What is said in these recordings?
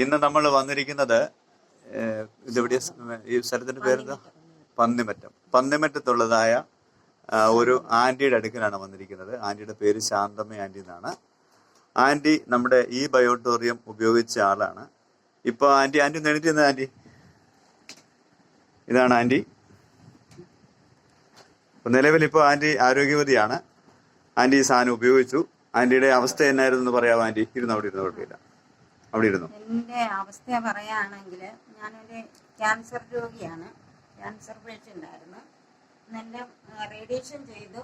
ഇന്ന് നമ്മൾ വന്നിരിക്കുന്നത് ഇതെവിടെ, ഈ സ്ഥലത്തിന്റെ പേരെന്താ? പന്നിമറ്റത്തുള്ളതായ ഒരു ആന്റിയുടെ അടുക്കലാണ് വന്നിരിക്കുന്നത്. ആന്റിയുടെ പേര് ശാന്തമ്മ ആന്റി എന്നാണ്. ആന്റി നമ്മുടെ ഈ ബയോട്ടോറിയം ഉപയോഗിച്ച ആളാണ്. ഇപ്പൊ ആന്റി ഒന്ന് എണീറ്റ് നിന്ന് ആന്റി. ഇതാണ് ആന്റി. നിലവിൽ ഇപ്പോൾ ആന്റി ആരോഗ്യവതിയാണ്. ആന്റി ഈ സാധനം ഉപയോഗിച്ചു. ആന്റിയുടെ അവസ്ഥ എന്നായിരുന്നു എന്ന് പറയാമോ ആന്റി? അവിടെ ഇരുന്നു, കുഴപ്പമില്ല, അവിടെ ഇരുന്നു. എൻ്റെ അവസ്ഥ പറയുകയാണെങ്കിൽ, ഞാനൊരു ക്യാൻസർ രോഗിയാണ്. ക്യാൻസർ പേഷ്യൻ്റ് ആയിരുന്നു. എൻ്റെ റേഡിയേഷൻ ചെയ്തു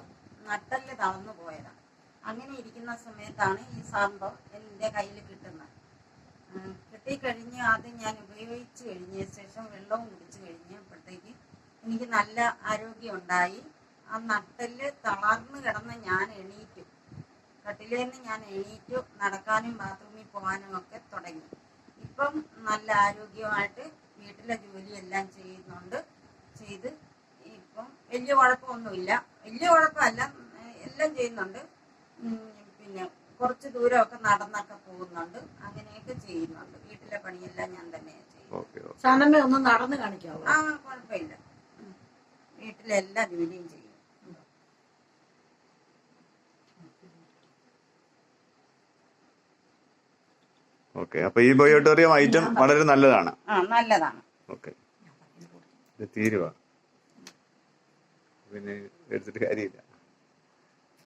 നട്ടെല്ല് തളർന്നു പോയതാണ്. അങ്ങനെ ഇരിക്കുന്ന സമയത്താണ് ഈ സംഭവം എൻ്റെ കയ്യിൽ കിട്ടുന്നത്. കിട്ടിക്കഴിഞ്ഞ് അത് ഞാൻ ഉപയോഗിച്ച് കഴിഞ്ഞ ശേഷം വെള്ളവും കുടിച്ച് കഴിഞ്ഞപ്പോഴത്തേക്ക് എനിക്ക് നല്ല ആരോഗ്യം ഉണ്ടായി. ആ നട്ടെല്ല് തളർന്ന് കിടന്ന് ഞാൻ എണീറ്റു. കട്ടിലേന്ന് ഞാൻ എണീറ്റു. നടക്കാനും ബാത്റൂമിൽ പോകാനും ഒക്കെ തുടങ്ങി. ഇപ്പം നല്ല ആരോഗ്യമായിട്ട് വീട്ടിലെ ജോലിയെല്ലാം ചെയ്ത് ഇപ്പം വലിയ കുഴപ്പമൊന്നുമില്ല. വലിയ കുഴപ്പമല്ല, എല്ലാം ചെയ്യുന്നുണ്ട്. പിന്നെ കുറച്ച് ദൂരമൊക്കെ നടന്നൊക്കെ പോകുന്നുണ്ട്. അങ്ങനെയൊക്കെ ചെയ്യുന്നുണ്ട്. വീട്ടിലെ പണിയെല്ലാം ഞാൻ തന്നെ ചെയ്യും. ഒന്ന് നടന്ന് കാണിക്കാവോ? ആ, കുഴപ്പമില്ല. വീട്ടിലെ എല്ലാ ജോലിയും ചെയ്യും. ഓക്കെ, അപ്പൊ ഈ ബയോട്ടോറിയം ഐറ്റം വളരെ നല്ലതാണ്. നല്ലതാണ്. ഓക്കെ, തീരുവ പിന്നെ എടുത്തിട്ട് കാര്യമില്ല.